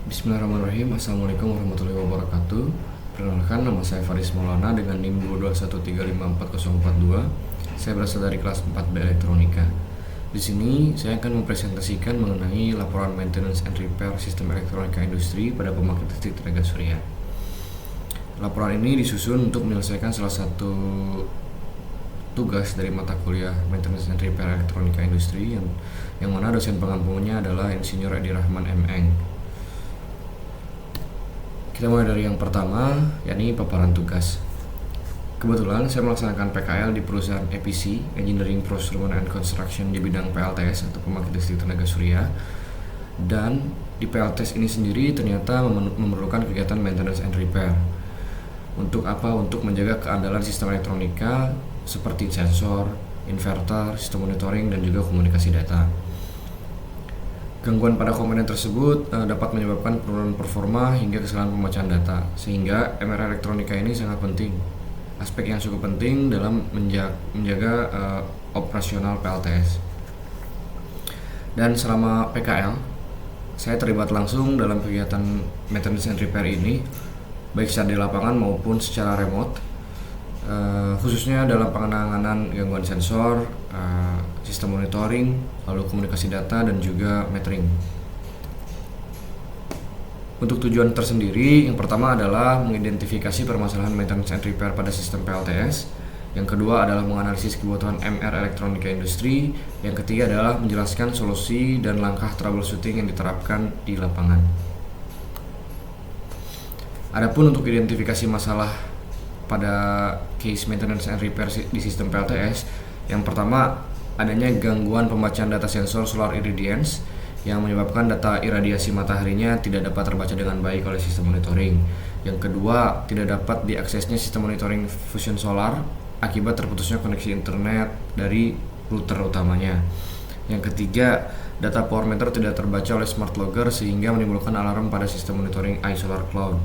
Bismillahirrahmanirrahim. Assalamualaikum warahmatullahi wabarakatuh. Perkenalkan, nama saya Faris Maulana dengan NIM 221354042. Saya berasal dari kelas 4B Elektronika. Di sini saya akan mempresentasikan mengenai laporan maintenance and repair sistem elektronika industri pada pembangkit listrik tenaga surya. Laporan ini disusun untuk menyelesaikan salah satu tugas dari mata kuliah maintenance and repair elektronika industri yang mana dosen pengampunya adalah Insinyur Edi Rahman M.Eng. Kita mulai dari yang pertama, yakni paparan tugas. Kebetulan saya melaksanakan PKL di perusahaan EPC, Engineering Procurement and Construction, di bidang PLTS atau pembangkit listrik tenaga surya. Dan di PLTS ini sendiri ternyata memerlukan kegiatan maintenance and repair. Untuk apa? Untuk menjaga keandalan sistem elektronika seperti sensor, inverter, sistem monitoring, dan juga komunikasi data. Gangguan pada komponen tersebut dapat menyebabkan penurunan performa hingga kesalahan pembacaan data, sehingga MR elektronika ini sangat penting. Aspek yang cukup penting dalam menjaga operasional PLTS. Dan selama PKL, saya terlibat langsung dalam kegiatan maintenance and repair ini, baik secara di lapangan maupun secara remote, khususnya dalam penanganan gangguan sensor, sistem monitoring, lalu komunikasi data, dan juga metering. Untuk tujuan tersendiri, yang pertama adalah mengidentifikasi permasalahan maintenance and repair pada sistem PLTS. Yang kedua adalah menganalisis kebutuhan MR elektronika industri. Yang ketiga adalah menjelaskan solusi dan langkah troubleshooting yang diterapkan di lapangan. Adapun untuk identifikasi masalah pada case maintenance and repair di sistem PLTS, yang pertama adanya gangguan pembacaan data sensor solar irradiance yang menyebabkan data iradiasi mataharinya tidak dapat terbaca dengan baik oleh sistem monitoring. Yang kedua, tidak dapat diaksesnya sistem monitoring fusion solar akibat terputusnya koneksi internet dari router utamanya. Yang ketiga, data power meter tidak terbaca oleh smart logger sehingga menimbulkan alarm pada sistem monitoring iSolar Cloud.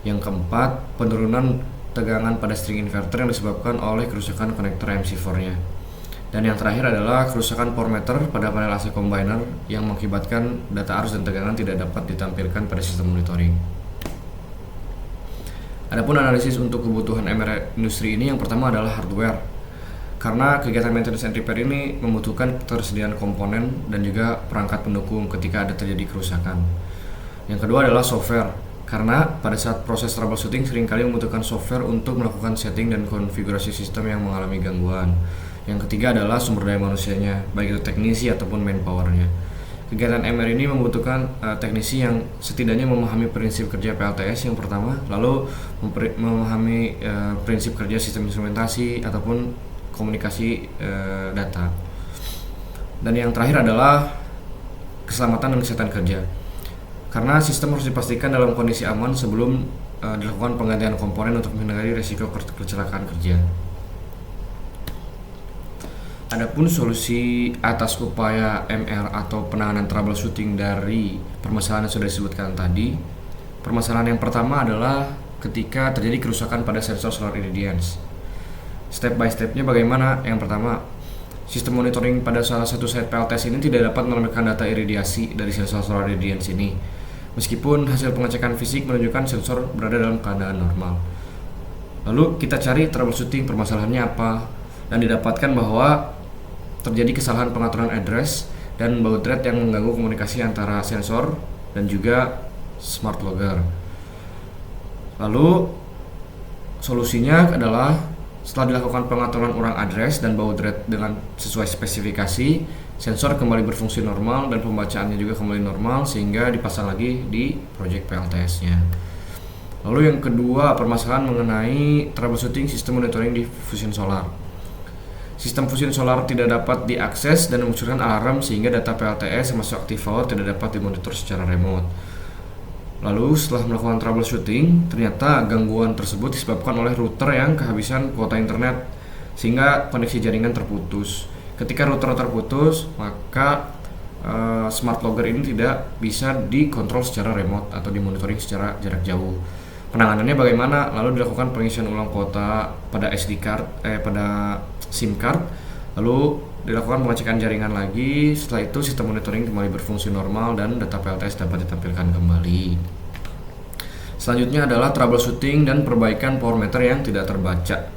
Yang keempat, penurunan tegangan pada string inverter yang disebabkan oleh kerusakan konektor MC4-nya. Dan yang terakhir adalah kerusakan power meter pada panel AC combiner yang mengakibatkan data arus dan tegangan tidak dapat ditampilkan pada sistem monitoring. Adapun analisis untuk kebutuhan MR industri ini, yang pertama adalah hardware. Karena kegiatan maintenance and repair ini membutuhkan ketersediaan komponen dan juga perangkat pendukung ketika ada terjadi kerusakan. Yang kedua adalah software. Karena pada saat proses troubleshooting seringkali membutuhkan software untuk melakukan setting dan konfigurasi sistem yang mengalami gangguan. Yang ketiga adalah sumber daya manusianya, baik itu teknisi ataupun manpowernya. Kegiatan MR ini membutuhkan teknisi yang setidaknya memahami prinsip kerja PLTS yang pertama, lalu memahami prinsip kerja sistem instrumentasi ataupun komunikasi data. Dan yang terakhir adalah keselamatan dan kesehatan kerja. Karena sistem harus dipastikan dalam kondisi aman sebelum dilakukan penggantian komponen untuk menghindari risiko kecelakaan kerja. Adapun solusi atas upaya MR atau penanganan troubleshooting dari permasalahan yang sudah disebutkan tadi. Permasalahan yang pertama adalah ketika terjadi kerusakan pada sensor solar irradiance. Step by stepnya bagaimana? Yang pertama, sistem monitoring pada salah satu site PLTS ini tidak dapat menampilkan data iradiasi dari sensor solar irradiance ini. Meskipun hasil pengecekan fisik menunjukkan sensor berada dalam keadaan normal. Lalu kita cari troubleshooting permasalahannya apa, dan didapatkan bahwa terjadi kesalahan pengaturan address dan baud rate yang mengganggu komunikasi antara sensor dan juga smart logger. Lalu solusinya adalah setelah dilakukan pengaturan ulang address dan baud rate dengan sesuai spesifikasi, sensor kembali berfungsi normal dan pembacaannya juga kembali normal sehingga dipasang lagi di project PLTS-nya. Lalu yang kedua, permasalahan mengenai troubleshooting sistem monitoring di fusion solar. Sistem fusion solar tidak dapat diakses dan memunculkan alarm sehingga data PLTS termasuk active power tidak dapat dimonitor secara remote. Lalu setelah melakukan troubleshooting, ternyata gangguan tersebut disebabkan oleh router yang kehabisan kuota internet sehingga koneksi jaringan terputus. Ketika router terputus, maka smart logger ini tidak bisa dikontrol secara remote atau dimonitoring secara jarak jauh. Penanganannya bagaimana? Lalu dilakukan pengisian ulang kuota pada SD card, pada SIM card, lalu dilakukan pengecekan jaringan lagi. Setelah itu sistem monitoring kembali berfungsi normal dan data PLTS dapat ditampilkan kembali. Selanjutnya adalah troubleshooting dan perbaikan power meter yang tidak terbaca.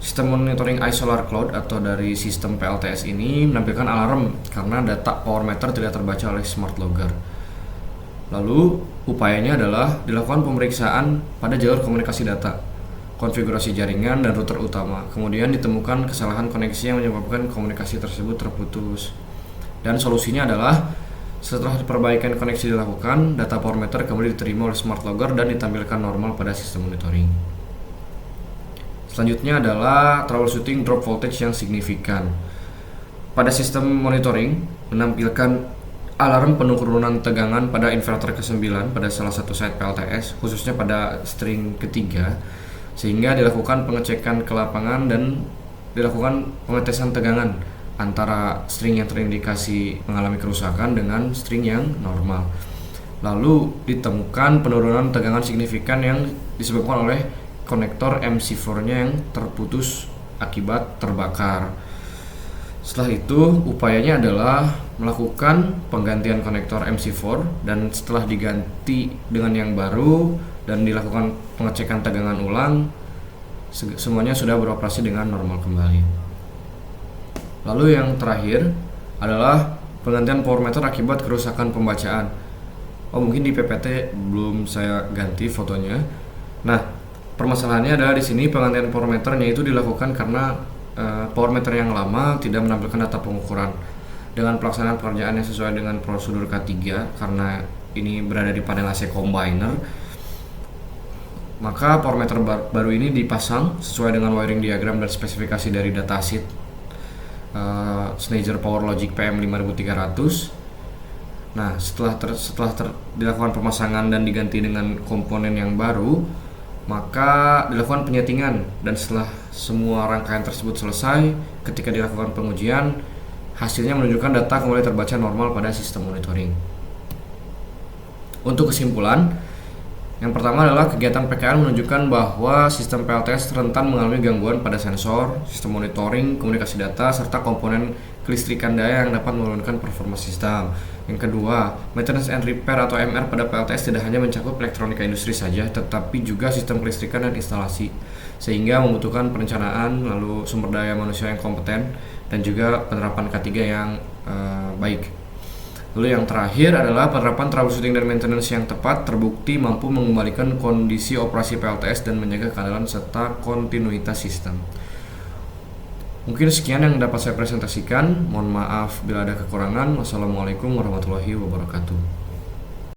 Sistem monitoring iSolar Cloud atau dari sistem PLTS ini menampilkan alarm karena data power meter tidak terbaca oleh smart logger. Lalu upayanya adalah dilakukan pemeriksaan pada jalur komunikasi data, konfigurasi jaringan dan router utama. Kemudian ditemukan kesalahan koneksi yang menyebabkan komunikasi tersebut terputus. Dan solusinya adalah setelah perbaikan koneksi dilakukan, data power meter kembali diterima oleh smart logger dan ditampilkan normal pada sistem monitoring. Selanjutnya adalah troubleshooting drop voltage yang signifikan. Pada sistem monitoring menampilkan alarm penurunan tegangan pada inverter ke-9 pada salah satu site PLTS, khususnya pada string ketiga, sehingga dilakukan pengecekan ke lapangan dan dilakukan pengetesan tegangan antara string yang terindikasi mengalami kerusakan dengan string yang normal. Lalu ditemukan penurunan tegangan signifikan yang disebabkan oleh konektor MC4-nya yang terputus akibat terbakar. Setelah itu, upayanya adalah melakukan penggantian konektor MC4 dan setelah diganti dengan yang baru dan dilakukan pengecekan tegangan ulang, semuanya sudah beroperasi dengan normal kembali. Lalu yang terakhir adalah penggantian power meter akibat kerusakan pembacaan. Mungkin di PPT belum saya ganti fotonya. Nah, permasalahannya adalah di sini penggantian power meternya itu dilakukan karena power meter yang lama tidak menampilkan data pengukuran. Dengan pelaksanaan pekerjaan yang sesuai dengan prosedur K3 karena ini berada di panel AC combiner, maka power meter baru ini dipasang sesuai dengan wiring diagram dan spesifikasi dari datasheet Schneider Power Logic PM5300. Nah, setelah dilakukan pemasangan dan diganti dengan komponen yang baru, maka dilakukan penyetingan dan setelah semua rangkaian tersebut selesai, ketika dilakukan pengujian, hasilnya menunjukkan data kembali terbaca normal pada sistem monitoring. Untuk kesimpulan, yang pertama adalah kegiatan PKN menunjukkan bahwa sistem PLTS rentan mengalami gangguan pada sensor, sistem monitoring, komunikasi data, serta komponen kelistrikan daya yang dapat menurunkan performa sistem. Yang kedua, maintenance and repair atau MR pada PLTS tidak hanya mencakup elektronika industri saja, tetapi juga sistem kelistrikan dan instalasi, sehingga membutuhkan perencanaan, lalu sumber daya manusia yang kompeten, dan juga penerapan K3 yang baik. Lalu yang terakhir adalah penerapan troubleshooting dan maintenance yang tepat terbukti mampu mengembalikan kondisi operasi PLTS dan menjaga keandalan serta kontinuitas sistem. Mungkin sekian yang dapat saya presentasikan. Mohon maaf bila ada kekurangan. Wassalamualaikum warahmatullahi wabarakatuh.